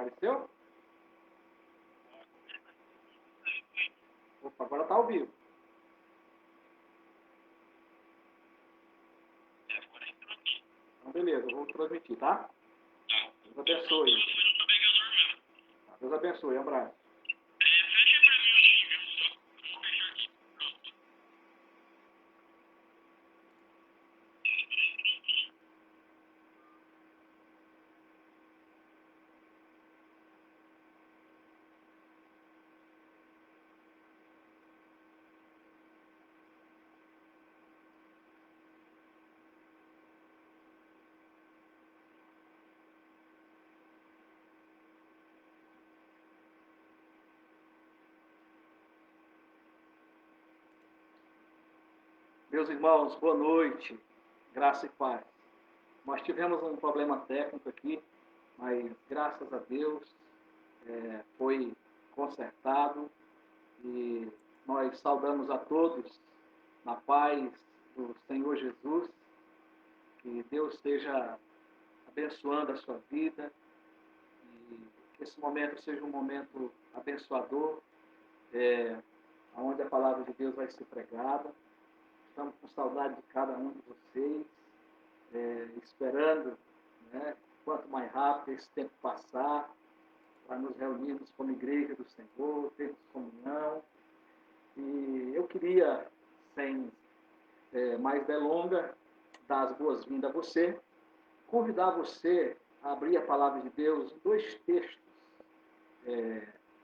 Apareceu? Opa, agora está ao vivo. Então, beleza, eu vou transmitir, tá? Deus abençoe. Deus abençoe, um abraço. Meus irmãos, boa noite, graça e paz. Nós tivemos um problema técnico aqui, mas graças a Deus foi consertado e nós saudamos a todos na paz do Senhor Jesus, que Deus esteja abençoando a sua vida e que esse momento seja um momento abençoador, onde a palavra de Deus vai ser pregada. Estamos com saudade de cada um de vocês, esperando, quanto mais rápido esse tempo passar, para nos reunirmos como igreja do Senhor, termos comunhão. E eu queria, sem mais delonga, dar as boas-vindas a você, convidar você a abrir a palavra de Deus em dois textos.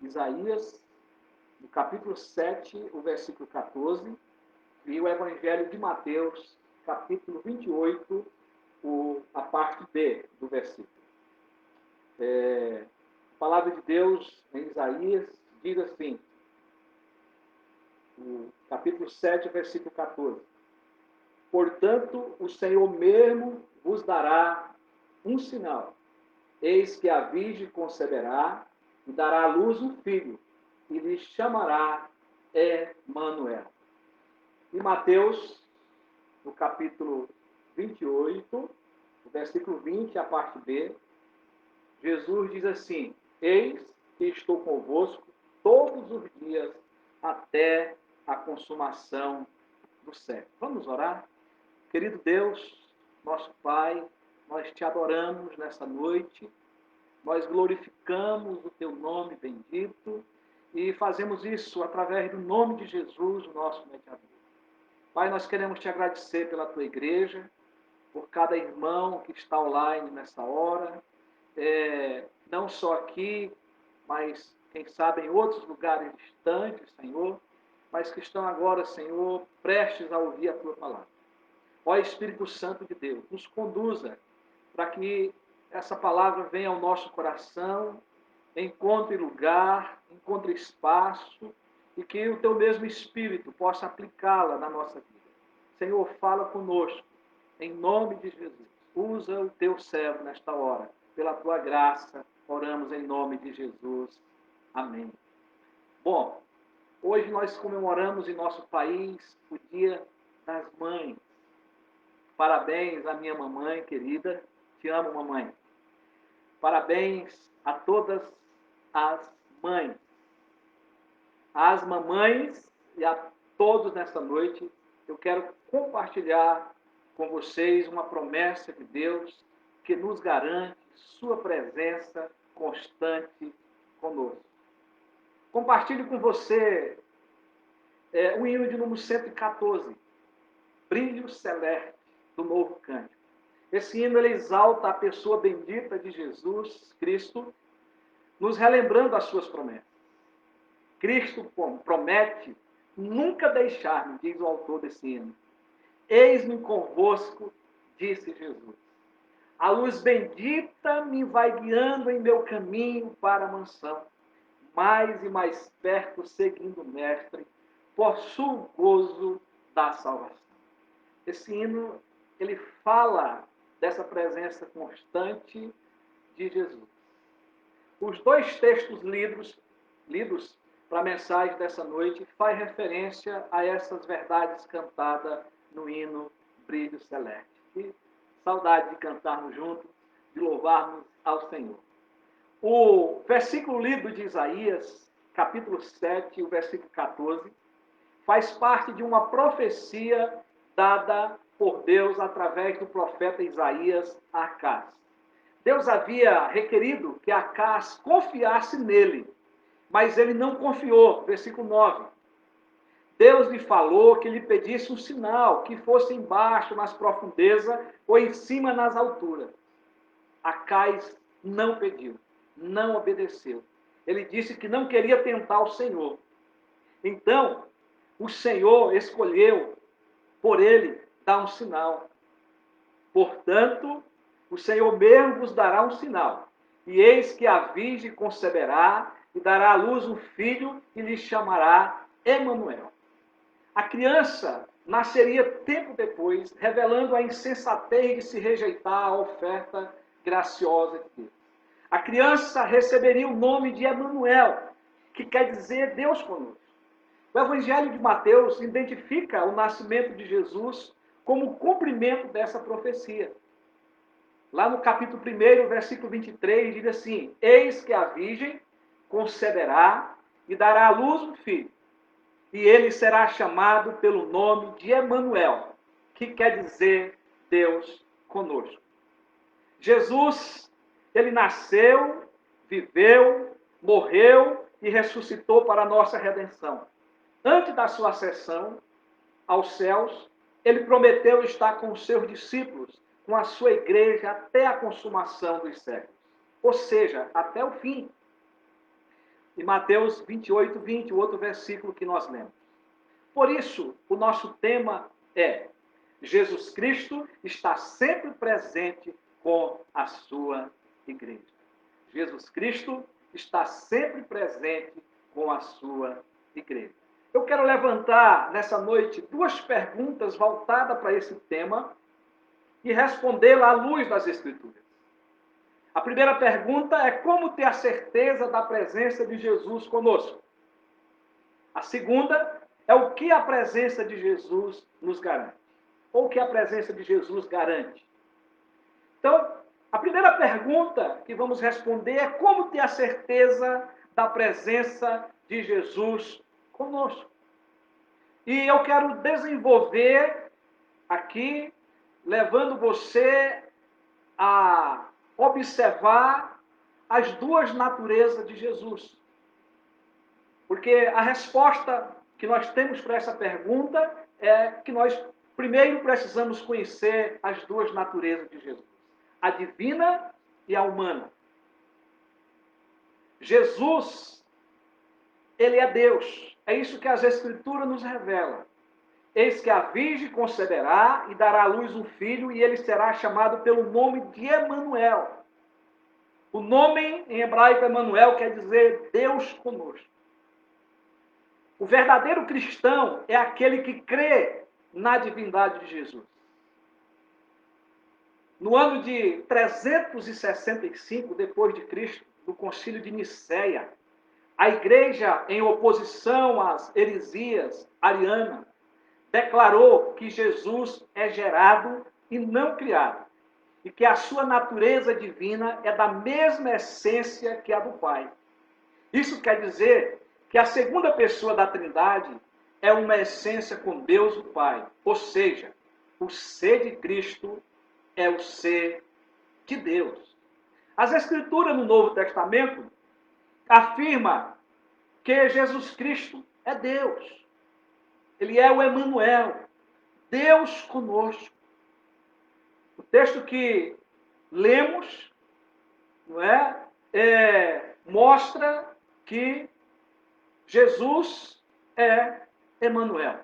Isaías, no capítulo 7, o versículo 14, e o Evangelho de Mateus, capítulo 28, a parte B do versículo. A palavra de Deus em Isaías diz assim, no capítulo 7, versículo 14: Portanto, o Senhor mesmo vos dará um sinal. Eis que a virgem conceberá e dará à luz um filho, e lhe chamará Emanuel. E Mateus, no capítulo 28, o versículo 20, a parte B, Jesus diz assim: Eis que estou convosco todos os dias até a consumação do século. Vamos orar? Querido Deus, nosso Pai, nós te adoramos nessa noite, nós glorificamos o teu nome bendito e fazemos isso através do nome de Jesus, o nosso mediador. Pai, nós queremos te agradecer pela tua igreja, por cada irmão que está online nessa hora, não só aqui, mas quem sabe em outros lugares distantes, Senhor, mas que estão agora, Senhor, prestes a ouvir a tua palavra. Ó Espírito Santo de Deus, nos conduza para que essa palavra venha ao nosso coração, encontre lugar, encontre espaço, e que o teu mesmo Espírito possa aplicá-la na nossa vida. Senhor, fala conosco, em nome de Jesus. Usa o teu servo nesta hora. Pela tua graça, oramos em nome de Jesus. Amém. Bom, hoje nós comemoramos em nosso país o Dia das Mães. Parabéns à minha mamãe querida. Te amo, mamãe. Parabéns a todas as mães. Às mamães e a todos nesta noite, eu quero compartilhar com vocês uma promessa de Deus que nos garante sua presença constante conosco. Compartilho com você o hino de número 114, Brilho Celeste, do Novo Cântico. Esse hino ele exalta a pessoa bendita de Jesus Cristo, nos relembrando as suas promessas. Cristo promete nunca deixar-me, diz o autor desse hino. Eis-me convosco, disse Jesus. A luz bendita me vai guiando em meu caminho para a mansão. Mais e mais perto, seguindo o Mestre, possuo o gozo da salvação. Esse hino, ele fala dessa presença constante de Jesus. Os dois textos lidos para a mensagem dessa noite faz referência a essas verdades cantadas no hino Brilho Celeste. E saudade de cantarmos juntos, de louvarmos ao Senhor. O versículo lido de Isaías, capítulo 7, o versículo 14, faz parte de uma profecia dada por Deus através do profeta Isaías a Acás. Deus havia requerido que Acás confiasse nele, mas ele não confiou. Versículo 9. Deus lhe falou que lhe pedisse um sinal, que fosse embaixo, nas profundezas, ou em cima, nas alturas. Acás não pediu, não obedeceu. Ele disse que não queria tentar o Senhor. Então, o Senhor escolheu por ele dar um sinal. Portanto, o Senhor mesmo vos dará um sinal. E eis que a virgem conceberá e dará à luz um filho e lhe chamará Emanuel. A criança nasceria tempo depois, revelando a insensatez de se rejeitar a oferta graciosa de Deus. A criança receberia o nome de Emanuel, que quer dizer Deus conosco. O Evangelho de Mateus identifica o nascimento de Jesus como cumprimento dessa profecia. Lá no capítulo 1, versículo 23, diz assim: eis que a virgem conceberá e dará à luz um filho, e ele será chamado pelo nome de Emanuel, que quer dizer Deus conosco. Jesus, ele nasceu, viveu, morreu e ressuscitou para a nossa redenção. Antes da sua ascensão aos céus, ele prometeu estar com os seus discípulos, com a sua igreja, até a consumação dos séculos. Ou seja, até o fim. Em Mateus 28, 20, o outro versículo que nós lemos. Por isso, o nosso tema é: Jesus Cristo está sempre presente com a sua igreja. Jesus Cristo está sempre presente com a sua igreja. Eu quero levantar nessa noite duas perguntas voltadas para esse tema e respondê-la à luz das Escrituras. A primeira pergunta é: como ter a certeza da presença de Jesus conosco? A segunda é: o que a presença de Jesus nos garante? Ou o que a presença de Jesus garante? Então, a primeira pergunta que vamos responder é: como ter a certeza da presença de Jesus conosco? E eu quero desenvolver aqui, levando você a observar as duas naturezas de Jesus. Porque a resposta que nós temos para essa pergunta é que nós primeiro precisamos conhecer as duas naturezas de Jesus: a divina e a humana. Jesus, ele é Deus. É isso que as Escrituras nos revelam. Eis que a virgem conceberá e dará à luz um filho, e ele será chamado pelo nome de Emanuel. O nome em hebraico Emanuel quer dizer Deus conosco. O verdadeiro cristão é aquele que crê na divindade de Jesus. No ano de 365 depois de Cristo, no Concílio de Nicéia, a igreja, em oposição às heresias arianas, declarou que Jesus é gerado e não criado, e que a sua natureza divina é da mesma essência que a do Pai. Isso quer dizer que a segunda pessoa da Trindade é uma essência com Deus o Pai, ou seja, o ser de Cristo é o ser de Deus. As Escrituras no Novo Testamento afirmam que Jesus Cristo é Deus. Ele é o Emanuel, Deus conosco. O texto que lemos, não é, mostra que Jesus é Emanuel.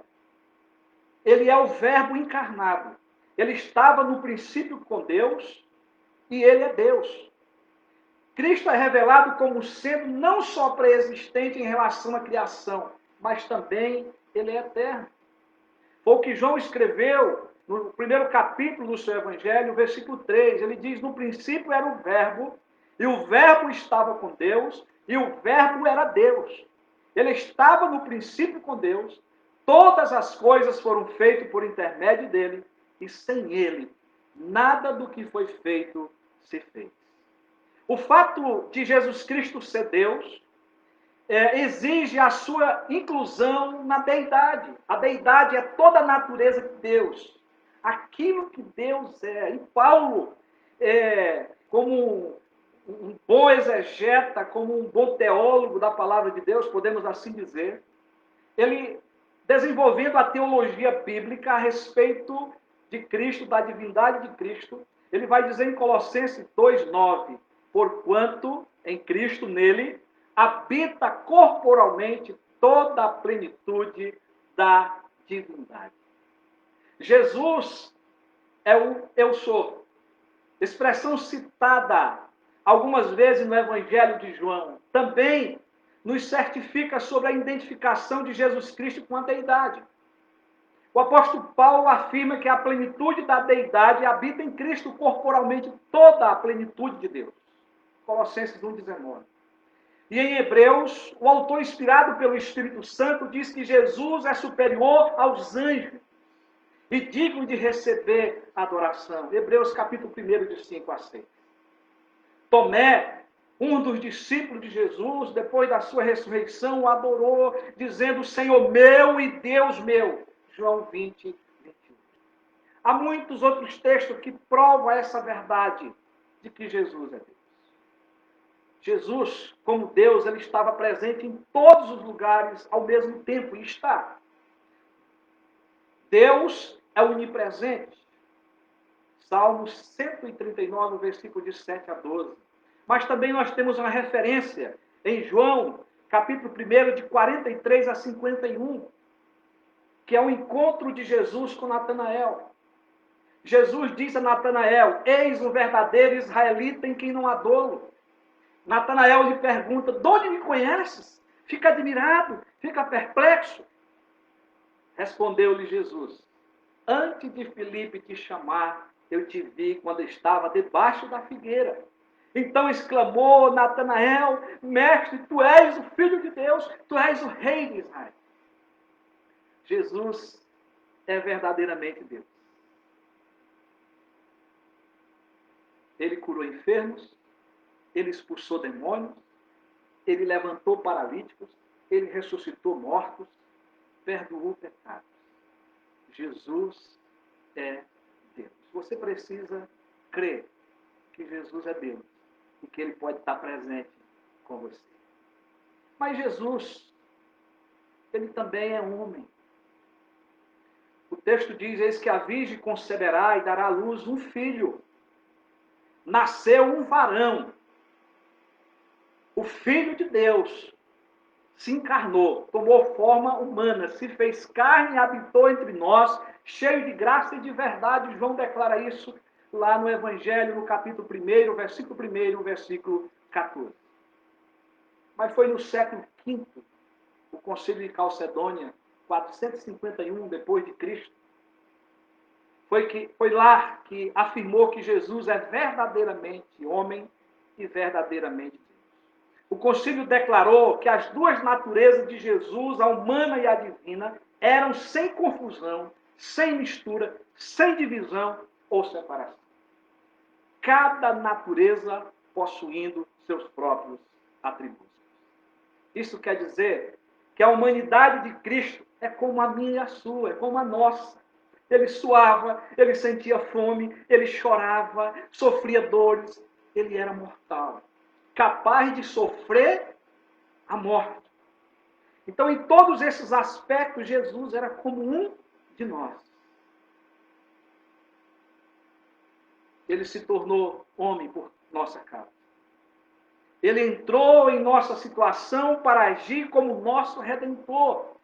Ele é o Verbo encarnado. Ele estava no princípio com Deus e ele é Deus. Cristo é revelado como sendo não só pré-existente em relação à criação, mas também ele é eterno. Foi o que João escreveu no primeiro capítulo do seu Evangelho, versículo 3. Ele diz: no princípio era o Verbo, e o Verbo estava com Deus, e o Verbo era Deus. Ele estava no princípio com Deus, todas as coisas foram feitas por intermédio dele, e sem ele, nada do que foi feito se fez. O fato de Jesus Cristo ser Deus exige a sua inclusão na deidade. A deidade é toda a natureza de Deus. Aquilo que Deus é. E Paulo, como um bom exegeta, como um bom teólogo da palavra de Deus, podemos assim dizer, ele desenvolvendo a teologia bíblica a respeito de Cristo, da divindade de Cristo, ele vai dizer em Colossenses 2:9, porquanto em Cristo nele habita corporalmente toda a plenitude da divindade. Jesus é o eu sou. Expressão citada algumas vezes no Evangelho de João. Também nos certifica sobre a identificação de Jesus Cristo com a deidade. O apóstolo Paulo afirma que a plenitude da deidade habita em Cristo corporalmente toda a plenitude de Deus. Colossenses 1:19. E em Hebreus, o autor inspirado pelo Espírito Santo diz que Jesus é superior aos anjos e digno de receber adoração. Hebreus capítulo 1, de 5-6. Tomé, um dos discípulos de Jesus, depois da sua ressurreição, o adorou, dizendo, Senhor meu e Deus meu. João 20:21. Há muitos outros textos que provam essa verdade de que Jesus é Deus. Jesus, como Deus, ele estava presente em todos os lugares ao mesmo tempo, e está. Deus é onipresente. Salmos 139, versículo de 7-12. Mas também nós temos uma referência em João, capítulo 1, de 43-51, que é o encontro de Jesus com Natanael. Jesus diz a Natanael, eis o verdadeiro israelita em quem não há dolo. Natanael lhe pergunta, de onde me conheces? Fica admirado, fica perplexo. Respondeu-lhe Jesus, antes de Filipe te chamar, eu te vi quando estava debaixo da figueira. Então exclamou Natanael, mestre, tu és o Filho de Deus, tu és o Rei de Israel. Jesus é verdadeiramente Deus. Ele curou enfermos, ele expulsou demônios, ele levantou paralíticos, ele ressuscitou mortos, perdoou pecados. Jesus é Deus. Você precisa crer que Jesus é Deus e que ele pode estar presente com você. Mas Jesus, ele também é homem. O texto diz, eis que a virgem conceberá e dará à luz um filho. Nasceu um varão. O Filho de Deus se encarnou, tomou forma humana, se fez carne e habitou entre nós, cheio de graça e de verdade. João declara isso lá no Evangelho, no capítulo 1, versículo 1, versículo 14. Mas foi no século V, o Concílio de Calcedônia, 451 depois de Cristo, foi lá que afirmou que Jesus é verdadeiramente homem e verdadeiramente Deus. O concílio declarou que as duas naturezas de Jesus, a humana e a divina, eram sem confusão, sem mistura, sem divisão ou separação. Cada natureza possuindo seus próprios atributos. Isso quer dizer que a humanidade de Cristo é como a minha e a sua, é como a nossa. Ele suava, ele sentia fome, ele chorava, sofria dores, ele era mortal, capaz de sofrer a morte. Então, em todos esses aspectos, Jesus era como um de nós. Ele se tornou homem por nossa causa. Ele entrou em nossa situação para agir como nosso Redentor.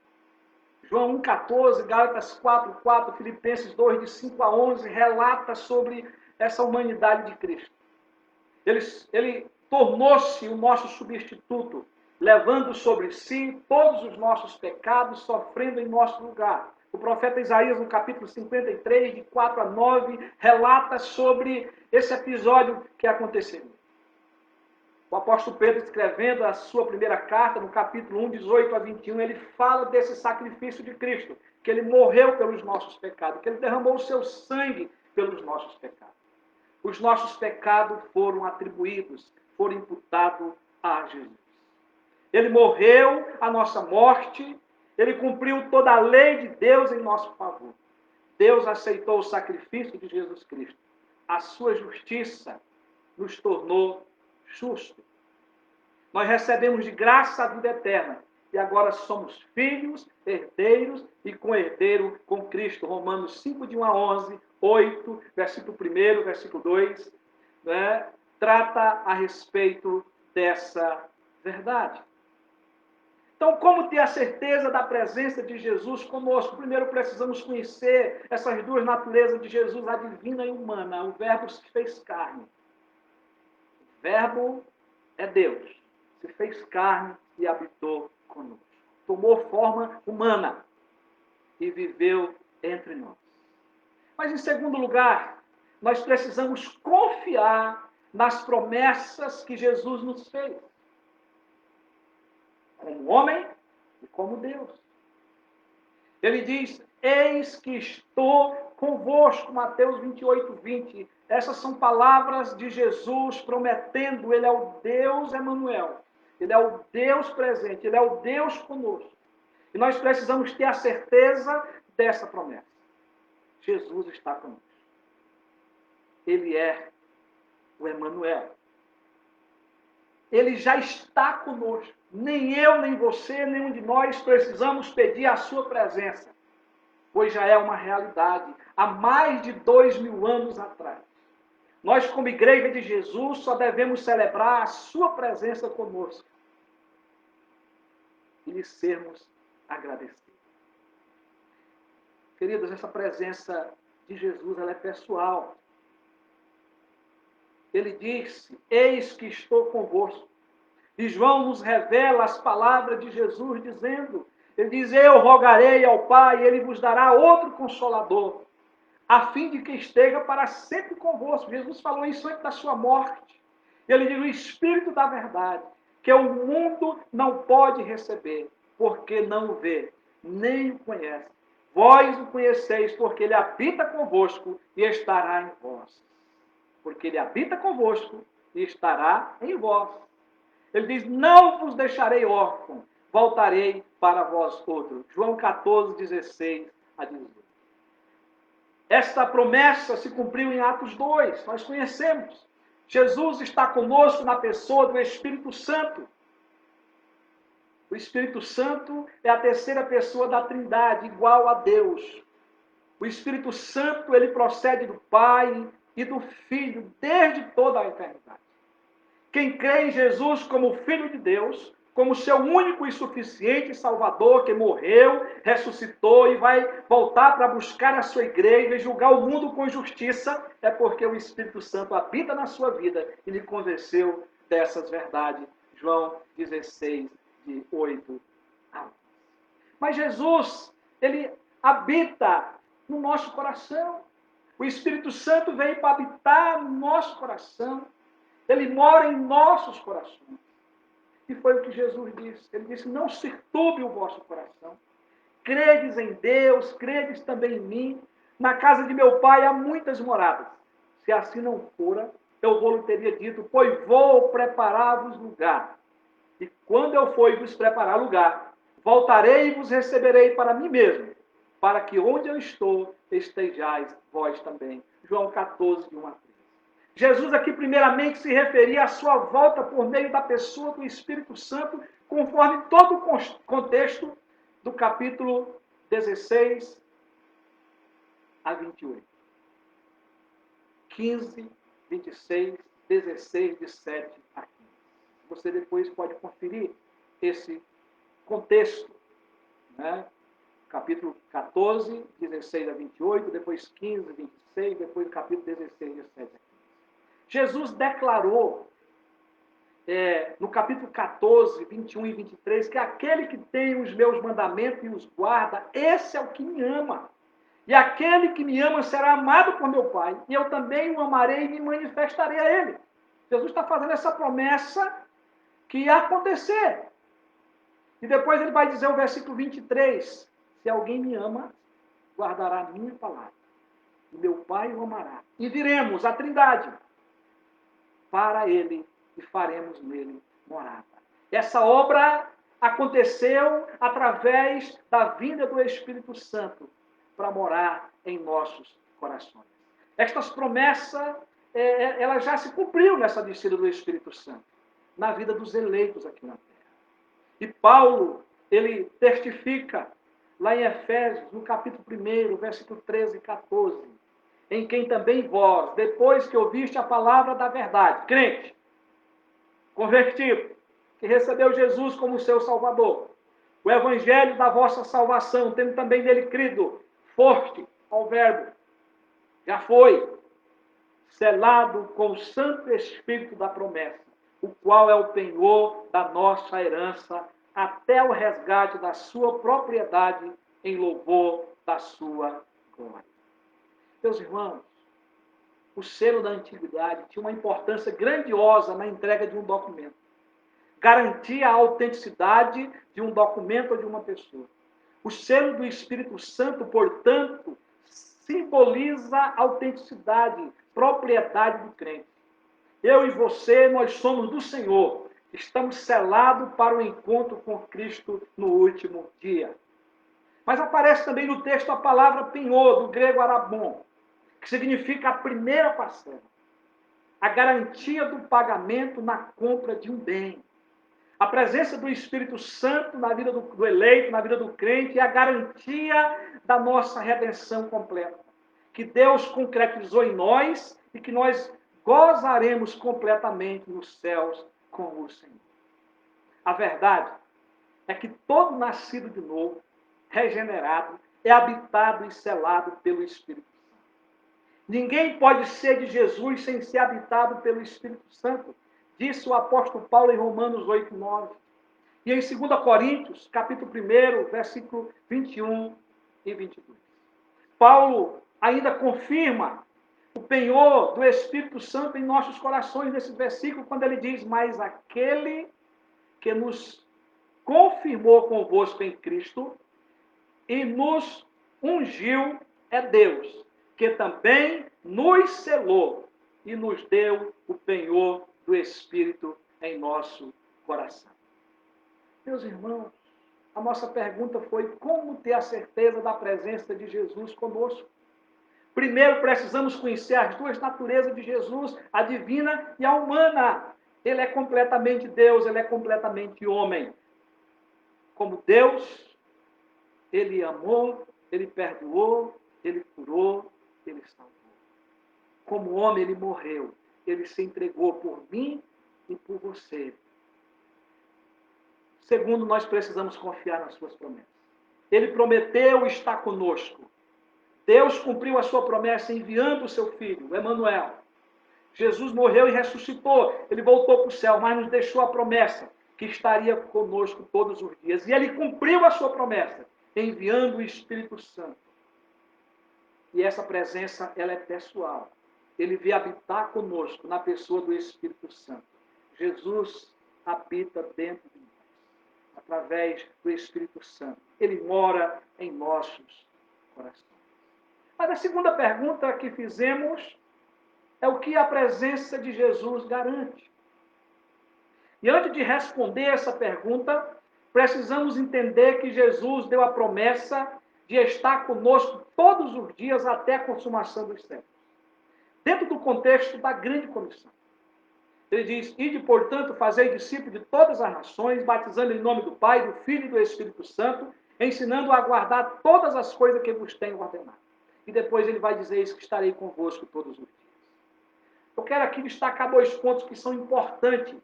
João 1,14, Gálatas 4,4, Filipenses 2, de 5-11, relata sobre essa humanidade de Cristo. Ele tornou-se o nosso substituto, levando sobre si todos os nossos pecados, sofrendo em nosso lugar. O profeta Isaías, no capítulo 53, de 4-9, relata sobre esse episódio que aconteceu. O apóstolo Pedro, escrevendo a sua primeira carta, no capítulo 1, 18-21, ele fala desse sacrifício de Cristo, que ele morreu pelos nossos pecados, que ele derramou o seu sangue pelos nossos pecados. Os nossos pecados foram atribuídos for imputado a Jesus. Ele morreu a nossa morte, ele cumpriu toda a lei de Deus em nosso favor. Deus aceitou o sacrifício de Jesus Cristo. A sua justiça nos tornou justos. Nós recebemos de graça a vida eterna. E agora somos filhos, herdeiros e co-herdeiro com Cristo. Romanos 5, de 1 a 11, 8, versículo 1, versículo 2, né, trata a respeito dessa verdade. Então, como ter a certeza da presença de Jesus conosco? Primeiro, precisamos conhecer essas duas naturezas de Jesus, a divina e humana. O Verbo se fez carne. O Verbo é Deus. Se fez carne e habitou conosco. Tomou forma humana e viveu entre nós. Mas, em segundo lugar, nós precisamos confiar nas promessas que Jesus nos fez. Como homem e como Deus. Ele diz, eis que estou convosco, Mateus 28, 20. Essas são palavras de Jesus prometendo, ele é o Deus Emanuel. Ele é o Deus presente, ele é o Deus conosco. E nós precisamos ter a certeza dessa promessa. Jesus está conosco. Ele é o Emanuel. Ele já está conosco. Nem eu, nem você, nenhum de nós precisamos pedir a sua presença, pois já é uma realidade. Há mais de 2000 anos atrás. Nós, como Igreja de Jesus, só devemos celebrar a sua presença conosco e lhe sermos agradecidos. Queridos, essa presença de Jesus, ela é pessoal. Ele disse, eis que estou convosco. E João nos revela as palavras de Jesus, dizendo, ele diz, eu rogarei ao Pai, e ele vos dará outro Consolador, a fim de que esteja para sempre convosco. Jesus falou isso antes da sua morte. Ele diz, o Espírito da verdade, que o mundo não pode receber, porque não o vê, nem o conhece. Vós o conheceis, porque ele habita convosco e estará em vós. Porque ele habita convosco e estará em vós. Ele diz, não vos deixarei órfão, voltarei para vós outro. João 14, 16 a 18. Esta promessa se cumpriu em Atos 2, nós conhecemos. Jesus está conosco na pessoa do Espírito Santo. O Espírito Santo é a terceira pessoa da Trindade, igual a Deus. O Espírito Santo, ele procede do Pai e do Filho desde toda a eternidade. Quem crê em Jesus como Filho de Deus, como seu único e suficiente Salvador, que morreu, ressuscitou e vai voltar para buscar a sua igreja e julgar o mundo com justiça, é porque o Espírito Santo habita na sua vida e lhe convenceu dessas verdades. João 16, de 8 a 11. Mas Jesus, ele habita no nosso coração. O Espírito Santo veio para habitar no nosso coração. Ele mora em nossos corações. E foi o que Jesus disse. Ele disse, não se turbe o vosso coração. Credes em Deus, credes também em mim. Na casa de meu Pai há muitas moradas. Se assim não fora, eu vou-lhe teria dito, pois vou preparar-vos lugar. E quando eu for vos preparar lugar, voltarei e vos receberei para mim mesmo, para que onde eu estou, estejais vós também. João 14, de 1 a 3. Jesus aqui primeiramente se referia à sua volta por meio da pessoa do Espírito Santo, conforme todo o contexto do capítulo 16 a 28. 15, 26, 16, de 7 a 15. Você depois pode conferir esse contexto, né? Capítulo 14, 16 a 28, depois 15, 26, depois o capítulo 16, 17 a 15. Jesus declarou, no capítulo 14, 21 e 23, que aquele que tem os meus mandamentos e os guarda, esse é o que me ama. E aquele que me ama será amado por meu Pai, e eu também o amarei e me manifestarei a ele. Jesus está fazendo essa promessa que ia acontecer. E depois ele vai dizer o versículo 23, se alguém me ama, guardará a minha palavra, e meu Pai o amará. E viremos a Trindade para ele e faremos nele morada. Essa obra aconteceu através da vinda do Espírito Santo para morar em nossos corações. Estas promessas, elas já se cumpriram nessa descida do Espírito Santo, na vida dos eleitos aqui na terra. E Paulo, ele testifica lá em Efésios, no capítulo 1, versículo 13 e 14, em quem também vós, depois que ouviste a palavra da verdade, crente, convertido, que recebeu Jesus como seu Salvador, o evangelho da vossa salvação, tendo também nele crido, foste ao verbo, já foi selado com o Santo Espírito da promessa, o qual é o penhor da nossa herança, até o resgate da sua propriedade, em louvor da sua glória. Meus irmãos, o selo da antiguidade tinha uma importância grandiosa na entrega de um documento. Garantia a autenticidade de um documento ou de uma pessoa. O selo do Espírito Santo, portanto, simboliza autenticidade, propriedade do crente. Eu e você, nós somos do Senhor. Estamos selados para o encontro com Cristo no último dia. Mas aparece também no texto a palavra penhor, do grego arabon, que significa a primeira parcela. A garantia do pagamento na compra de um bem. A presença do Espírito Santo na vida do eleito, na vida do crente, é a garantia da nossa redenção completa. Que Deus concretizou em nós e que nós gozaremos completamente nos céus com o Senhor. A verdade é que todo nascido de novo, regenerado, é habitado e selado pelo Espírito Santo. Ninguém pode ser de Jesus sem ser habitado pelo Espírito Santo. Disse o apóstolo Paulo em Romanos 8, 9. E em 2 Coríntios, capítulo 1, versículo 21 e 22. Paulo ainda confirma o penhor do Espírito Santo em nossos corações, nesse versículo, quando ele diz, mas aquele que nos confirmou convosco em Cristo e nos ungiu é Deus, que também nos selou e nos deu o penhor do Espírito em nosso coração. Meus irmãos, a nossa pergunta foi como ter a certeza da presença de Jesus conosco. Primeiro, precisamos conhecer as duas naturezas de Jesus, a divina e a humana. Ele é completamente Deus, ele é completamente homem. Como Deus, ele amou, ele perdoou, ele curou, ele salvou. Como homem, ele morreu, ele se entregou por mim e por você. Segundo, nós precisamos confiar nas suas promessas. Ele prometeu estar conosco. Deus cumpriu a sua promessa enviando o seu Filho, Emanuel. Jesus morreu e ressuscitou. Ele voltou para o céu, mas nos deixou a promessa que estaria conosco todos os dias. E ele cumpriu a sua promessa, enviando o Espírito Santo. E essa presença, ela é pessoal. Ele veio habitar conosco na pessoa do Espírito Santo. Jesus habita dentro de nós, através do Espírito Santo. Ele mora em nossos corações. Mas a segunda pergunta que fizemos é o que a presença de Jesus garante. E antes de responder essa pergunta, precisamos entender que Jesus deu a promessa de estar conosco todos os dias até a consumação dos séculos. Dentro do contexto da grande comissão. Ele diz, ide, portanto, fazei discípulos de todas as nações, batizando em nome do Pai, do Filho e do Espírito Santo, ensinando a guardar todas as coisas que vos tenho ordenado. E depois ele vai dizer isso, que estarei convosco todos os dias. Eu quero aqui destacar dois pontos que são importantes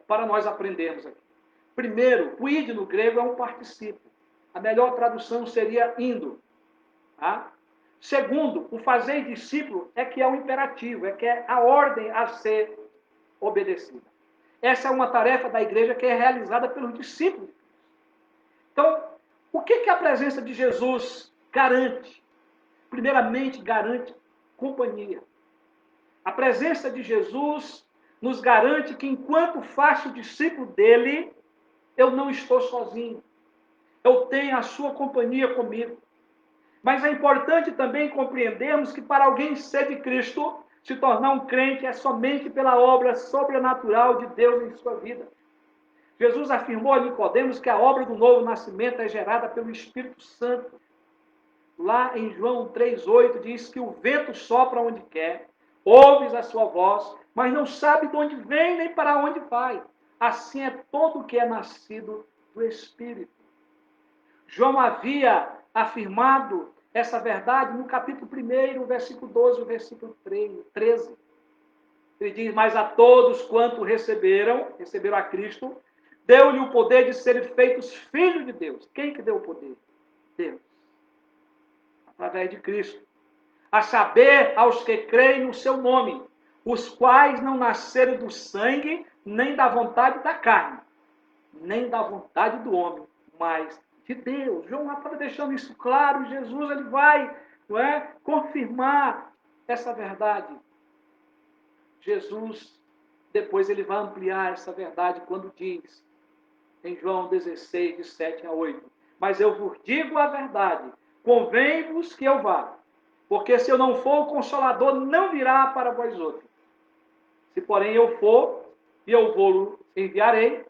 para nós aprendermos aqui. Primeiro, o ide no grego é um particípio. A melhor tradução seria indo. Tá? Segundo, o fazer discípulo é que é um imperativo, é que é a ordem a ser obedecida. Essa é uma tarefa da igreja que é realizada pelos discípulos. Então, o que a presença de Jesus garante? Primeiramente, garante companhia. A presença de Jesus nos garante que enquanto faço discípulo dele, eu não estou sozinho. Eu tenho a sua companhia comigo. Mas é importante também compreendermos que para alguém ser de Cristo, Se tornar um crente é somente pela obra sobrenatural de Deus em sua vida. Jesus afirmou a Nicodemos que a obra do novo nascimento é gerada pelo Espírito Santo. Lá em João 3,8 diz que o vento sopra onde quer, ouves a sua voz, mas não sabe de onde vem nem para onde vai. Assim é todo o que é nascido do Espírito. João havia afirmado essa verdade no capítulo 1, versículo 12, versículo 13. Ele diz, mas a todos quanto receberam a Cristo, deu-lhe o poder de serem feitos filhos de Deus. Quem que deu o poder? Deus. Através de Cristo. A saber, aos que creem no seu nome, os quais não nasceram do sangue, nem da vontade da carne, nem da vontade do homem, mas de Deus. João estava deixando isso claro. Jesus ele vai, não é, confirmar essa verdade. Jesus, depois ele vai ampliar essa verdade quando diz, em João 16, de 7 a 8, mas eu vos digo a verdade, convém-vos que eu vá, porque se eu não for, o Consolador não virá para vós outros. Se porém eu for, e eu vou enviarei,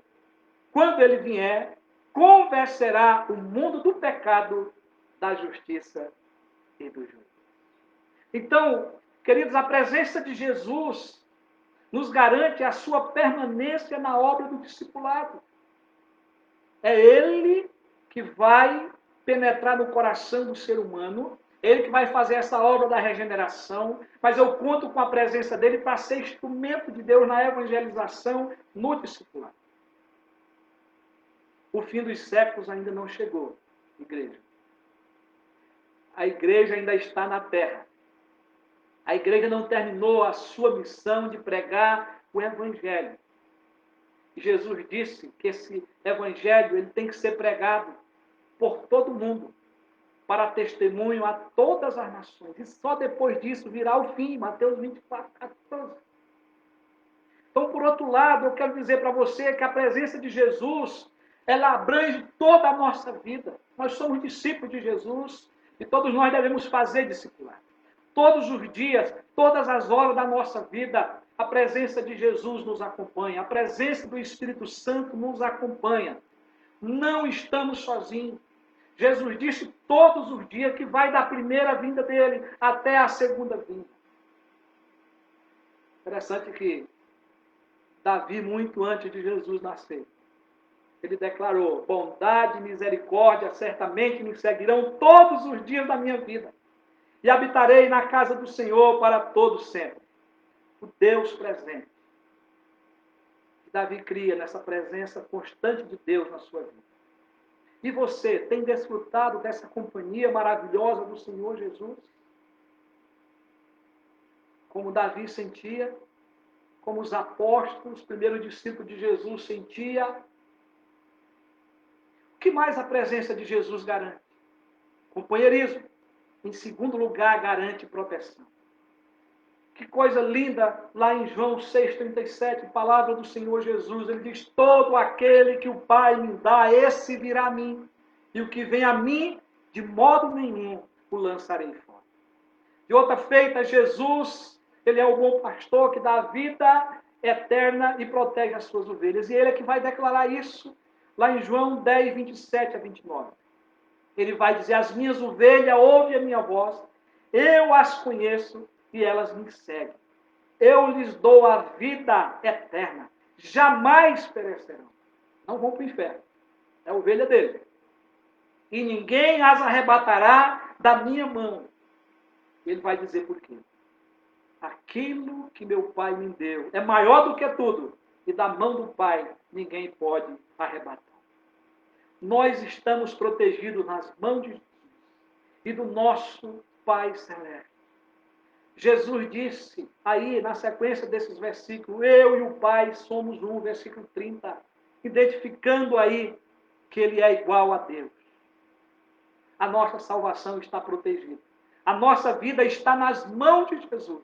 quando ele vier, convencerá o mundo do pecado, da justiça e do juízo. Então, queridos, a presença de Jesus nos garante a sua permanência na obra do discipulado. É Ele que vai penetrar no coração do ser humano, Ele que vai fazer essa obra da regeneração, mas eu conto com a presença dEle para ser instrumento de Deus na evangelização, no discipulado. O fim dos séculos ainda não chegou, igreja. A igreja ainda está na terra. A igreja não terminou a sua missão de pregar o evangelho. Jesus disse que esse evangelho ele tem que ser pregado por todo mundo, para testemunho a todas as nações. E só depois disso virá o fim, Mateus 24, 14. Então, por outro lado, eu quero dizer para você que a presença de Jesus, ela abrange toda a nossa vida. Nós somos discípulos de Jesus e todos nós devemos fazer discipulado. Todos os dias, todas as horas da nossa vida, a presença de Jesus nos acompanha, a presença do Espírito Santo nos acompanha. Não estamos sozinhos. Jesus disse todos os dias que vai da primeira vinda dele até a segunda vinda. Interessante que Davi, muito antes de Jesus nascer, ele declarou, bondade e misericórdia certamente me seguirão todos os dias da minha vida. E habitarei na casa do Senhor para todo sempre. O Deus presente. Davi cria nessa presença constante de Deus na sua vida. E você tem desfrutado dessa companhia maravilhosa do Senhor Jesus? Como Davi sentia, como os apóstolos, primeiro discípulo de Jesus, sentia. O que mais a presença de Jesus garante? Companheirismo. Em segundo lugar, garante proteção. Que coisa linda, lá em João 6,37, palavra do Senhor Jesus, ele diz, todo aquele que o Pai me dá, esse virá a mim, e o que vem a mim, de modo nenhum, o lançarei fora. De outra feita, Jesus, ele é o bom pastor que dá vida eterna e protege as suas ovelhas, e ele é que vai declarar isso, lá em João 10, 27 a 29. Ele vai dizer, as minhas ovelhas ouvem a minha voz, eu as conheço, e elas me seguem. Eu lhes dou a vida eterna. Jamais perecerão. Não vão para o inferno. É a ovelha dele. E ninguém as arrebatará da minha mão. Ele vai dizer por quê. Aquilo que meu Pai me deu é maior do que tudo. E da mão do Pai ninguém pode arrebatar. Nós estamos protegidos nas mãos de Jesus e do nosso Pai Celeste. Jesus disse, aí na sequência desses versículos, eu e o Pai somos um, versículo 30, identificando aí que ele é igual a Deus. A nossa salvação está protegida. A nossa vida está nas mãos de Jesus.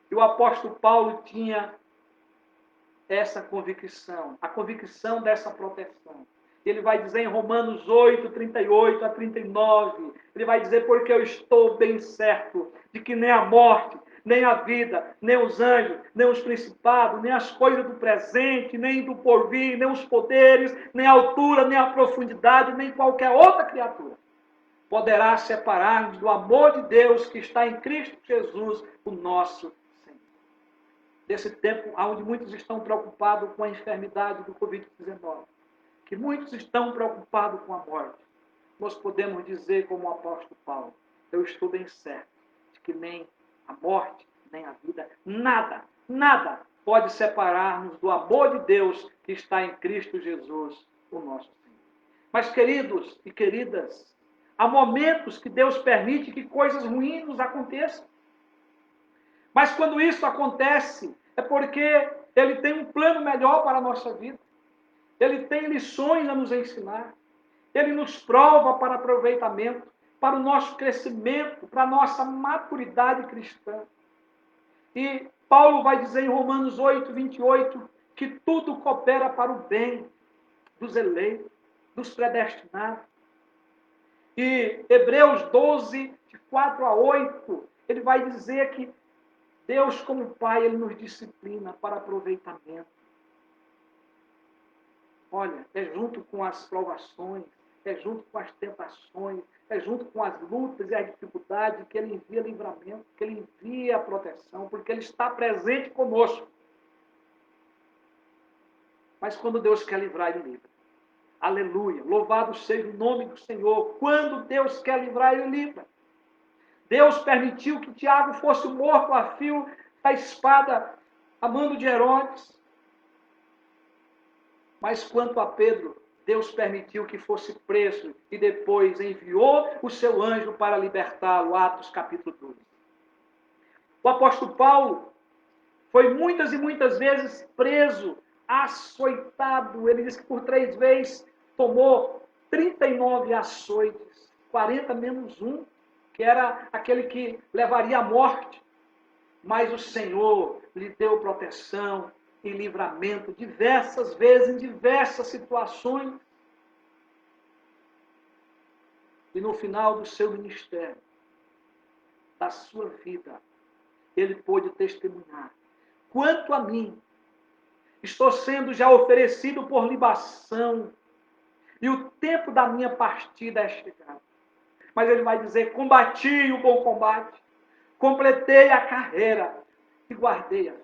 E o apóstolo Paulo tinha essa convicção, a convicção dessa proteção. Ele vai dizer em Romanos 8, 38 a 39, ele vai dizer, porque eu estou bem certo de que nem a morte, nem a vida, nem os anjos, nem os principados, nem as coisas do presente, nem do porvir, nem os poderes, nem a altura, nem a profundidade, nem qualquer outra criatura poderá separar-nos do amor de Deus que está em Cristo Jesus, o nosso Senhor. Desse tempo onde muitos estão preocupados com a enfermidade do Covid-19, que muitos estão preocupados com a morte, nós podemos dizer, como o apóstolo Paulo, eu estou bem certo de que nem a morte, nem a vida, nada pode separar-nos do amor de Deus que está em Cristo Jesus, o nosso Senhor. Mas, queridos e queridas, há momentos que Deus permite que coisas ruins nos aconteçam. Mas quando isso acontece, é porque Ele tem um plano melhor para a nossa vida. Ele tem lições a nos ensinar. Ele nos prova para aproveitamento, para o nosso crescimento, para a nossa maturidade cristã. E Paulo vai dizer em Romanos 8, 28, que tudo coopera para o bem dos eleitos, dos predestinados. E Hebreus 12, de 4 a 8, ele vai dizer que Deus, como Pai, Ele nos disciplina para aproveitamento. Olha, é junto com as provações, é junto com as tentações, é junto com as lutas e as dificuldades que Ele envia livramento, que Ele envia proteção, porque Ele está presente conosco. Mas quando Deus quer livrar, Ele livra. Aleluia! Louvado seja o nome do Senhor. Quando Deus quer livrar, Ele livra. Deus permitiu que Tiago fosse morto a fio da espada a mando de Herodes. Mas quanto a Pedro, Deus permitiu que fosse preso e depois enviou o seu anjo para libertá-lo. Atos capítulo 12. O apóstolo Paulo foi muitas e muitas vezes preso, açoitado. Ele diz que por 3 vezes tomou 39 açoites, 40 menos 1, que era aquele que levaria à morte. Mas o Senhor lhe deu proteção e livramento diversas vezes, em diversas situações. E no final do seu ministério, da sua vida, ele pôde testemunhar. Quanto a mim, estou sendo já oferecido por libação, e o tempo da minha partida é chegado. Mas ele vai dizer, combati o bom combate, completei a carreira e guardei a fé.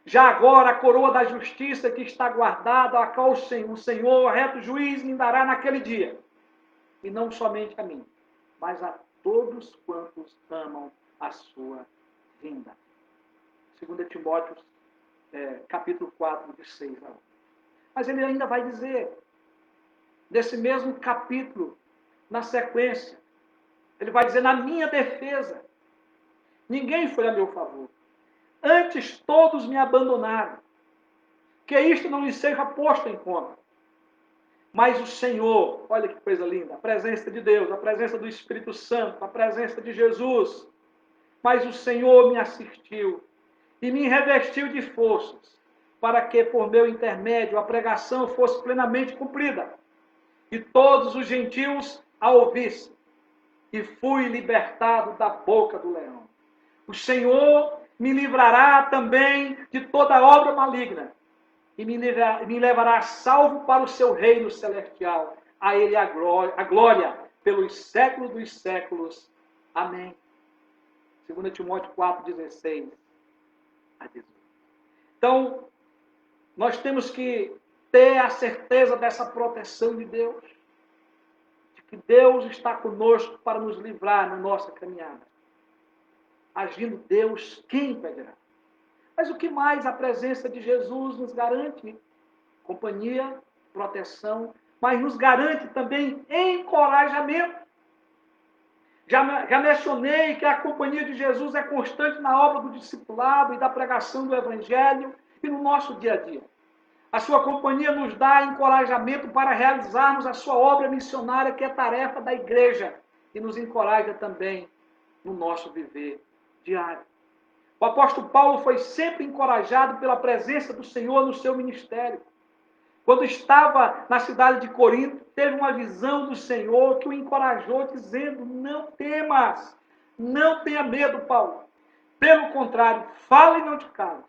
Já agora a coroa da justiça que está guardada, a qual o Senhor, reto juiz, me dará naquele dia. E não somente a mim, mas a todos quantos amam a sua vinda. 2 Timóteo, capítulo 4, de 6 a 8. Mas ele ainda vai dizer, nesse mesmo capítulo, na sequência, ele vai dizer, na minha defesa, ninguém foi a meu favor. Antes todos me abandonaram. Que isto não lhe seja posto em conta. Mas o Senhor, olha que coisa linda, a presença de Deus, a presença do Espírito Santo, a presença de Jesus. Mas o Senhor me assistiu e me revestiu de forças, para que por meu intermédio a pregação fosse plenamente cumprida. E todos os gentios a ouvissem. E fui libertado da boca do leão. O Senhor me livrará também de toda obra maligna e me levará salvo para o seu reino celestial. A Ele a glória pelos séculos dos séculos. Amém. 2 Timóteo 4, 16 a 18. Então, nós temos que ter a certeza dessa proteção de Deus, de que Deus está conosco para nos livrar na nossa caminhada. Agindo Deus, quem impedirá? Mas o que mais a presença de Jesus nos garante? Companhia, proteção, mas nos garante também encorajamento. Já mencionei que a companhia de Jesus é constante na obra do discipulado e da pregação do Evangelho e no nosso dia a dia. A sua companhia nos dá encorajamento para realizarmos a sua obra missionária, que é tarefa da igreja, e nos encoraja também no nosso viver diário. O apóstolo Paulo foi sempre encorajado pela presença do Senhor no seu ministério. Quando estava na cidade de Corinto, teve uma visão do Senhor que o encorajou, dizendo, não temas, não tenha medo, Paulo. Pelo contrário, fala e não te cales,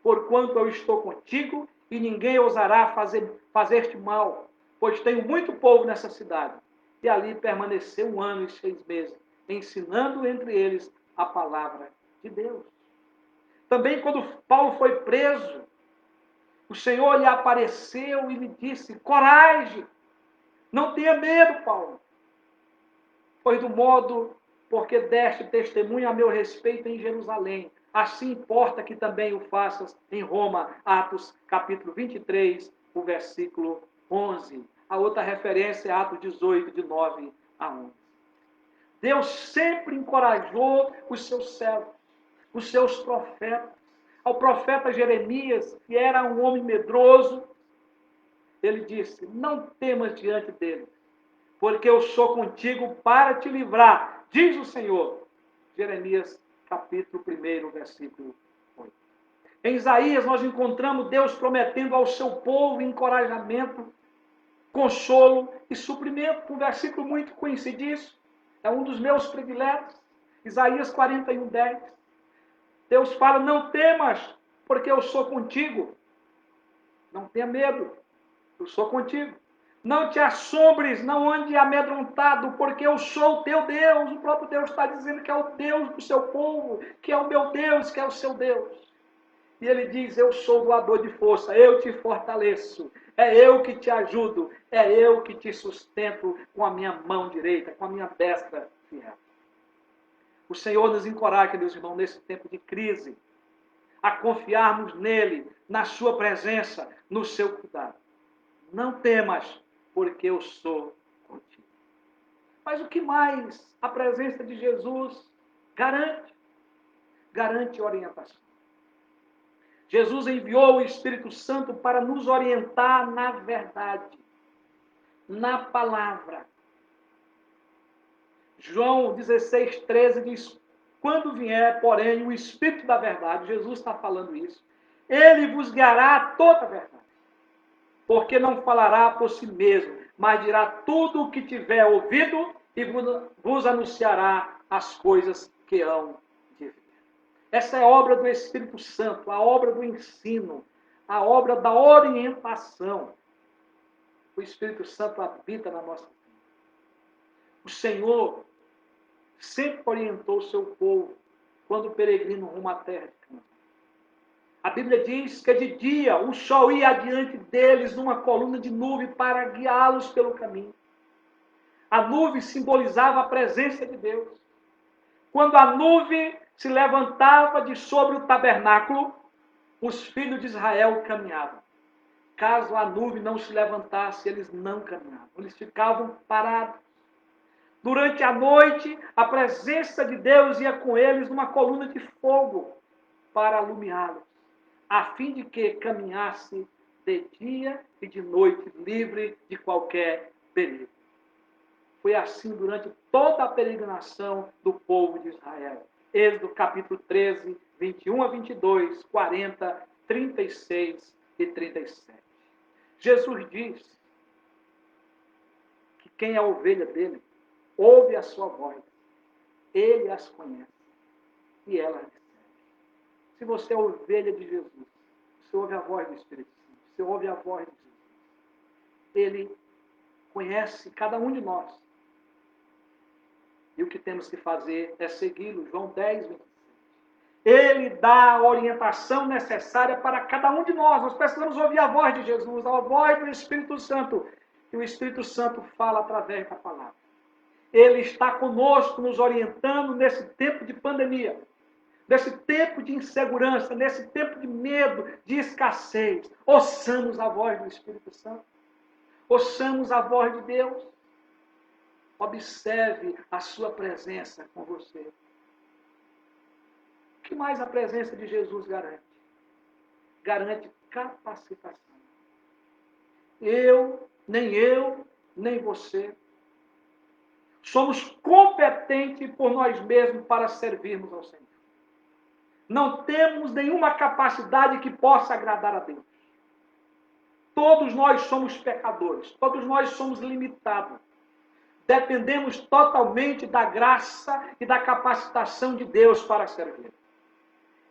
porquanto eu estou contigo e ninguém ousará fazer-te mal, pois tenho muito povo nessa cidade. E ali permaneceu 1 ano e 6 meses, ensinando entre eles a palavra de Deus. Também quando Paulo foi preso, o Senhor lhe apareceu e lhe disse: coragem, não tenha medo, Paulo, pois do modo porque deste testemunho a meu respeito em Jerusalém, assim importa que também o faças em Roma. Atos capítulo 23, o versículo 11. A outra referência é Atos 18, de 9 a 11. Deus sempre encorajou os seus servos, os seus profetas. Ao profeta Jeremias, que era um homem medroso, ele disse: não temas diante dele, porque eu sou contigo para te livrar, diz o Senhor. Jeremias, capítulo 1, versículo 8. Em Isaías, nós encontramos Deus prometendo ao seu povo encorajamento, consolo e suprimento. Um versículo muito conhecidíssimo, é um dos meus prediletos, Isaías 41, 10. Deus fala: não temas, porque eu sou contigo. Não tenha medo, eu sou contigo. Não te assombres, não ande amedrontado, porque eu sou o teu Deus. O próprio Deus está dizendo que é o Deus do seu povo, que é o meu Deus, que é o seu Deus. E ele diz: eu sou doador de força, eu te fortaleço, é eu que te ajudo, é eu que te sustento com a minha mão direita, com a minha destra fiel. O Senhor nos encoraja, meus irmãos, nesse tempo de crise, a confiarmos nele, na sua presença, no seu cuidado. Não temas, porque eu sou contigo. Mas o que mais a presença de Jesus garante? Garante orientação. Jesus enviou o Espírito Santo para nos orientar na verdade, na palavra. João 16, 13 diz: quando vier, porém, o Espírito da verdade, Jesus está falando isso, ele vos guiará a toda a verdade, porque não falará por si mesmo, mas dirá tudo o que tiver ouvido e vos anunciará as coisas que hão de vir. Essa é a obra do Espírito Santo, a obra do ensino, a obra da orientação. O Espírito Santo habita na nossa vida. O Senhor sempre orientou o seu povo quando peregrino rumo à terra de Canaã. A Bíblia diz que de dia o sol ia adiante deles numa coluna de nuvem para guiá-los pelo caminho. A nuvem simbolizava a presença de Deus. Quando a nuvem se levantava de sobre o tabernáculo, os filhos de Israel caminhavam. Caso a nuvem não se levantasse, eles não caminhavam. Eles ficavam parados. Durante a noite, a presença de Deus ia com eles numa coluna de fogo para alumiá-los, a fim de que caminhasse de dia e de noite, livre de qualquer perigo. Foi assim durante toda a peregrinação do povo de Israel. Êxodo capítulo 13, 21 a 22, 40, 36 e 37. Jesus diz que quem é a ovelha dele ouve a sua voz, ele as conhece e ela recebe. Se você é ovelha de Jesus, você ouve a voz do Espírito Santo, você ouve a voz de Jesus. Ele conhece cada um de nós. E o que temos que fazer é segui-lo. João 10, 27. Ele dá a orientação necessária para cada um de nós. Nós precisamos ouvir a voz de Jesus, a voz do Espírito Santo. E o Espírito Santo fala através da palavra. Ele está conosco, nos orientando nesse tempo de pandemia, nesse tempo de insegurança, nesse tempo de medo, de escassez. Ouçamos a voz do Espírito Santo. Ouçamos a voz de Deus. Observe a sua presença com você. O que mais a presença de Jesus garante? Garante capacitação. Nem eu, nem você somos competentes por nós mesmos para servirmos ao Senhor. Não temos nenhuma capacidade que possa agradar a Deus. Todos nós somos pecadores, todos nós somos limitados. Dependemos totalmente da graça e da capacitação de Deus para servir.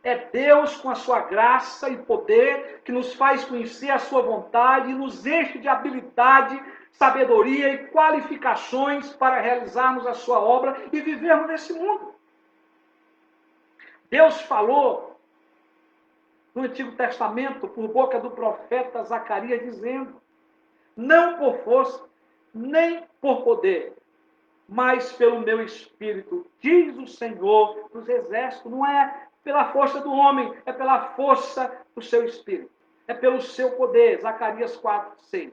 É Deus, com a sua graça e poder, que nos faz conhecer a sua vontade e nos enche de habilidade, sabedoria e qualificações para realizarmos a sua obra e vivermos nesse mundo. Deus falou no Antigo Testamento, por boca do profeta Zacarias, dizendo: não por força, nem por poder, mas pelo meu Espírito, diz o Senhor dos Exércitos. Não é pela força do homem, é pela força do seu Espírito. É pelo seu poder. Zacarias 4:6.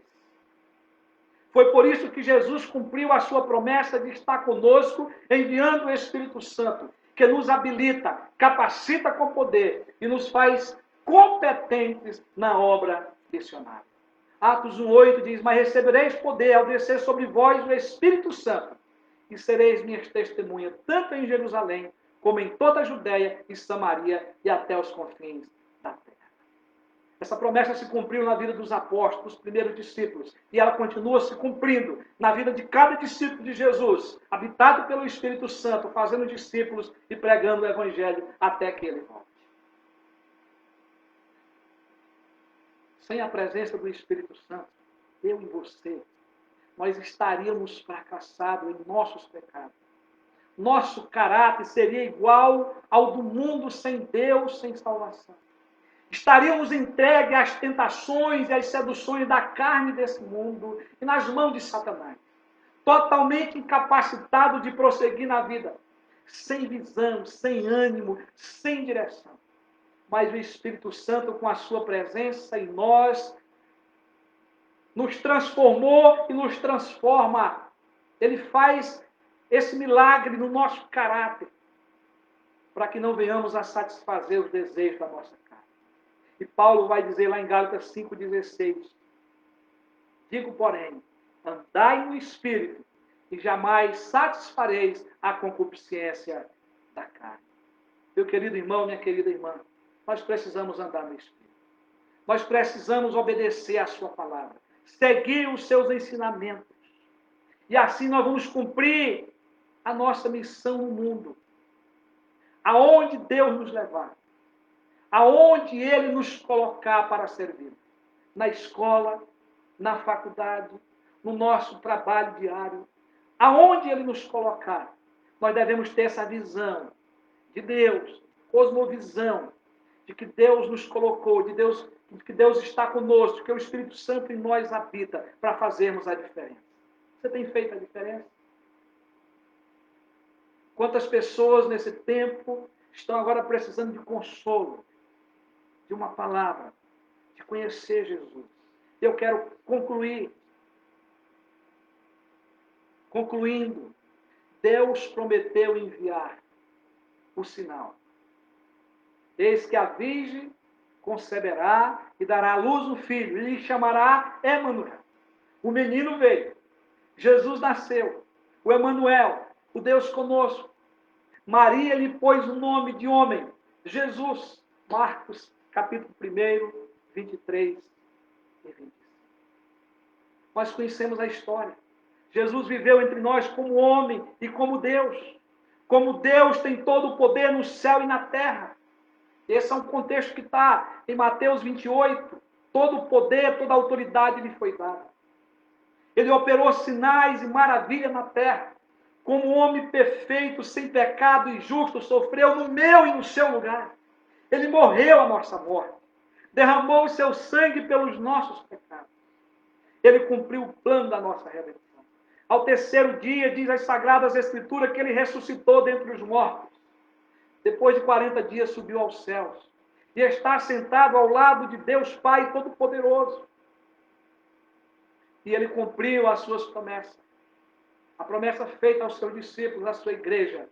Foi por isso que Jesus cumpriu a sua promessa de estar conosco, enviando o Espírito Santo, que nos habilita, capacita com poder e nos faz competentes na obra missionária. Atos 1:8 diz: mas recebereis poder ao descer sobre vós o Espírito Santo, e sereis minhas testemunhas, tanto em Jerusalém, como em toda a Judéia e Samaria e até os confins da terra. Essa promessa se cumpriu na vida dos apóstolos, dos primeiros discípulos, e ela continua se cumprindo na vida de cada discípulo de Jesus, habitado pelo Espírito Santo, fazendo discípulos e pregando o Evangelho até que ele volte. Sem a presença do Espírito Santo, eu e você, nós estaríamos fracassados em nossos pecados. Nosso caráter seria igual ao do mundo sem Deus, sem salvação. Estaríamos entregues às tentações e às seduções da carne desse mundo e nas mãos de Satanás. Totalmente incapacitados de prosseguir na vida. Sem visão, sem ânimo, sem direção. Mas o Espírito Santo, com a sua presença em nós, nos transformou e nos transforma. Ele faz esse milagre no nosso caráter, para que não venhamos a satisfazer os desejos da nossa carne. E Paulo vai dizer lá em Gálatas 5,16: digo, porém, andai no Espírito, e jamais satisfareis a concupiscência da carne. Meu querido irmão, minha querida irmã, nós precisamos andar no Espírito. Nós precisamos obedecer à sua palavra, seguir os seus ensinamentos. E assim nós vamos cumprir a nossa missão no mundo. Aonde Deus nos levar. Aonde Ele nos colocar para servir. Na escola, na faculdade, no nosso trabalho diário. Aonde Ele nos colocar, nós devemos ter essa visão de Deus, cosmovisão, de que Deus nos colocou, de que Deus está conosco, que o Espírito Santo em nós habita para fazermos a diferença. Você tem feito a diferença? Quantas pessoas nesse tempo estão agora precisando de consolo, de uma palavra, de conhecer Jesus? Eu quero concluir. Concluindo, Deus prometeu enviar o sinal. Eis que a virgem conceberá e dará à luz um filho, e lhe chamará Emanuel. O menino veio, Jesus nasceu, o Emanuel, o Deus conosco. Maria lhe pôs o nome de homem, Jesus. Marcos, capítulo 1, 23 e 25. Nós conhecemos a história. Jesus viveu entre nós como homem e como Deus. Como Deus tem todo o poder no céu e na terra. Esse é um contexto que está em Mateus 28. Todo o poder, toda a autoridade lhe foi dada. Ele operou sinais e maravilhas na terra. Como homem perfeito, sem pecado e justo, sofreu no meu e no seu lugar. Ele morreu a nossa morte. Derramou o seu sangue pelos nossos pecados. Ele cumpriu o plano da nossa redenção. Ao terceiro dia, diz as Sagradas Escrituras, que ele ressuscitou dentre os mortos. Depois de 40 dias, subiu aos céus. E está sentado ao lado de Deus Pai Todo-Poderoso. E ele cumpriu as suas promessas. A promessa feita aos seus discípulos, à sua igreja.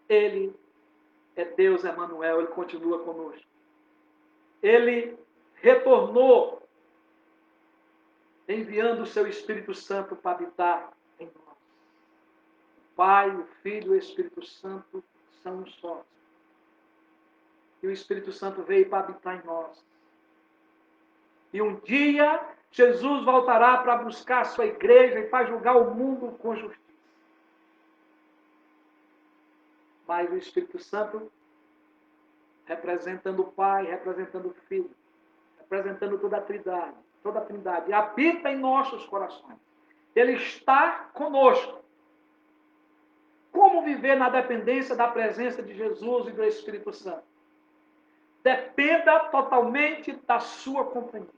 Ele é Deus Emanuel, ele continua conosco. Ele retornou, enviando o seu Espírito Santo para habitar em nós. O Pai, o Filho e o Espírito Santo são um só. E o Espírito Santo veio para habitar em nós. E um dia, Jesus voltará para buscar a sua igreja e para julgar o mundo com justiça. Mas o Espírito Santo representando o Pai, representando o Filho, representando toda a Trindade, habita em nossos corações. Ele está conosco. Como viver na dependência da presença de Jesus e do Espírito Santo? Dependa totalmente da sua companhia.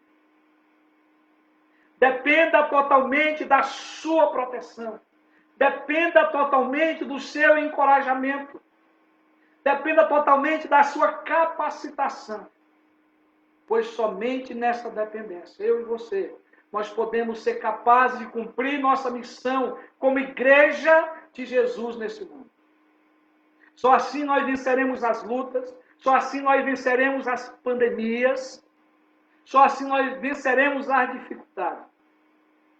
Dependa totalmente da sua proteção. Dependa totalmente do seu encorajamento. Dependa totalmente da sua capacitação. Pois somente nessa dependência, eu e você, nós podemos ser capazes de cumprir nossa missão como igreja de Jesus nesse mundo. Só assim nós venceremos as lutas, só assim nós venceremos as pandemias, só assim nós venceremos as dificuldades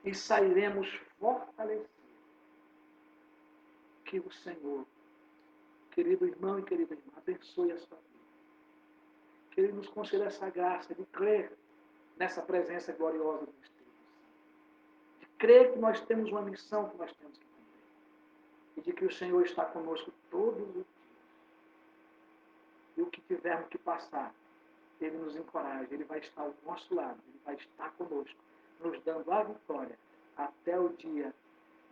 e sairemos fortalecidos. Que o Senhor, querido irmão e querida irmã, abençoe a sua vida. Que Ele nos conceda essa graça de crer nessa presença gloriosa do Espírito Santo. De crer que nós temos uma missão que nós temos que cumprir. E de que o Senhor está conosco todos os dias. E o que tivermos que passar, Ele nos encoraja, Ele vai estar ao nosso lado, Ele vai estar conosco, nos dando a vitória até o dia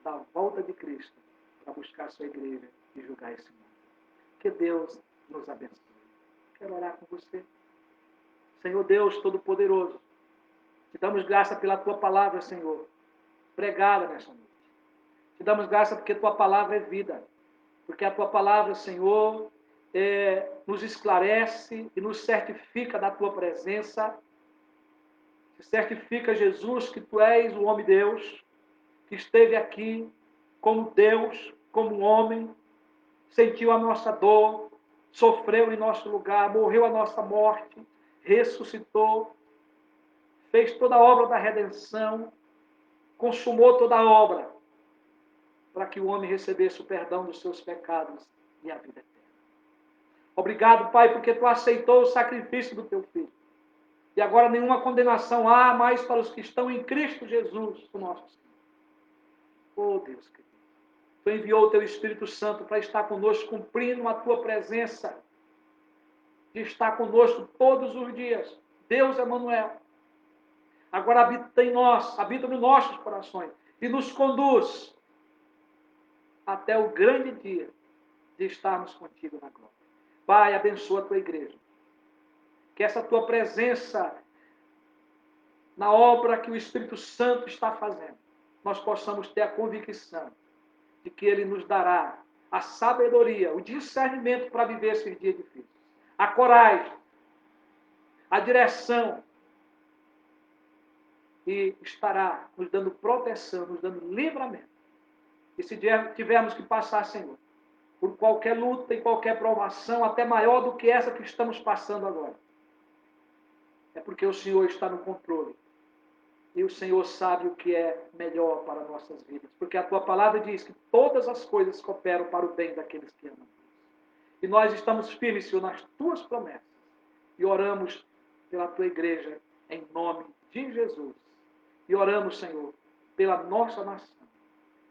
da volta de Cristo para buscar a sua igreja e julgar esse mundo. Que Deus nos abençoe. Quero orar com você. Senhor Deus Todo-Poderoso, te damos graça pela Tua palavra, Senhor, pregada nessa noite. Te damos graça porque Tua palavra é vida. Porque a Tua palavra, Senhor, nos esclarece e nos certifica da Tua presença. Te certifica, Jesus, que Tu és o homem-Deus, que esteve aqui como Deus, como homem, sentiu a nossa dor, sofreu em nosso lugar, morreu a nossa morte, ressuscitou, fez toda a obra da redenção, consumou toda a obra, para que o homem recebesse o perdão dos seus pecados e a vida eterna. Obrigado, Pai, porque Tu aceitou o sacrifício do Teu Filho. E agora nenhuma condenação há mais para os que estão em Cristo Jesus, o nosso Senhor. Oh, Deus querido, Tu enviou o Teu Espírito Santo para estar conosco, cumprindo a Tua presença, de estar conosco todos os dias. Deus Emanuel. Agora habita em nós, habita nos nossos corações e nos conduz até o grande dia de estarmos contigo na glória. Pai, abençoa a Tua igreja. Que essa Tua presença na obra que o Espírito Santo está fazendo, nós possamos ter a convicção de que Ele nos dará a sabedoria, o discernimento para viver esses dias difíceis, a coragem, a direção, e estará nos dando proteção, nos dando livramento. E se tivermos que passar, Senhor, por qualquer luta e qualquer provação, até maior do que essa que estamos passando agora, é porque o Senhor está no controle. E o Senhor sabe o que é melhor para nossas vidas. Porque a Tua palavra diz que todas as coisas cooperam para o bem daqueles que amam. E nós estamos firmes, Senhor, nas Tuas promessas. E oramos pela Tua igreja, em nome de Jesus. E oramos, Senhor, pela nossa nação,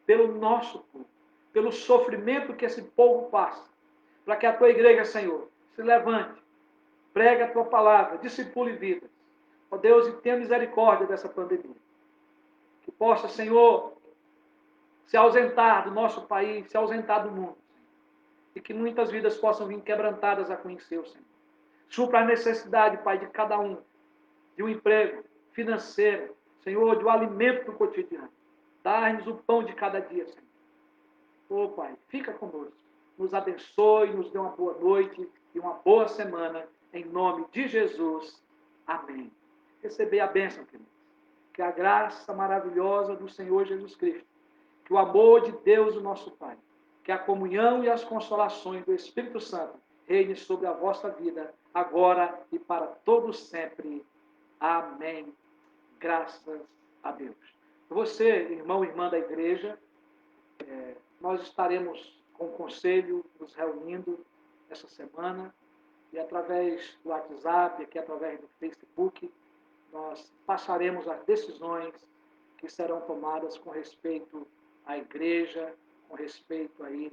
pelo nosso povo, pelo sofrimento que esse povo passa. Para que a Tua igreja, Senhor, se levante, pregue a Tua palavra, discipule vidas. Ó Deus, e tenha misericórdia dessa pandemia. Que possa, Senhor, se ausentar do nosso país, se ausentar do mundo. E que muitas vidas possam vir quebrantadas a conhecer o Senhor. Supra a necessidade, Pai, de cada um, de um emprego financeiro, Senhor, de um alimento do cotidiano. Dá-nos o pão de cada dia, Senhor. Ô, Pai, fica conosco. Nos abençoe, nos dê uma boa noite e uma boa semana. Em nome de Jesus. Amém. Receber a bênção, queridos. Que a graça maravilhosa do Senhor Jesus Cristo, que o amor de Deus, o nosso Pai, que a comunhão e as consolações do Espírito Santo reine sobre a vossa vida, agora e para todos sempre. Amém. Graças a Deus. Você, irmão e irmã da igreja, nós estaremos com o conselho nos reunindo essa semana e através do WhatsApp, aqui através do Facebook, nós passaremos as decisões que serão tomadas com respeito à igreja, com respeito aí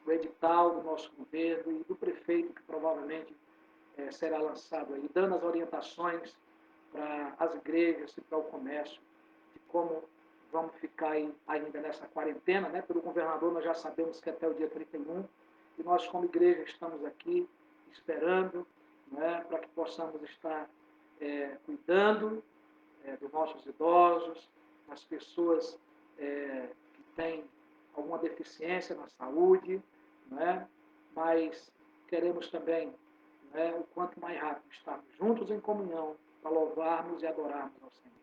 o edital do nosso governo e do prefeito, que provavelmente será lançado aí, dando as orientações para as igrejas e para o comércio, de como vamos ficar aí ainda nessa quarentena, né? Pelo governador nós já sabemos que até o dia 31, e nós como igreja estamos aqui esperando, né, para que possamos estar cuidando dos nossos idosos, das pessoas que têm alguma deficiência na saúde, né? Mas queremos também, né, o quanto mais rápido estarmos juntos em comunhão para louvarmos e adorarmos ao Senhor.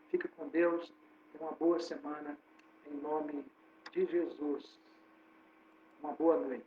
Fique com Deus, tenha uma boa semana, em nome de Jesus. Uma boa noite.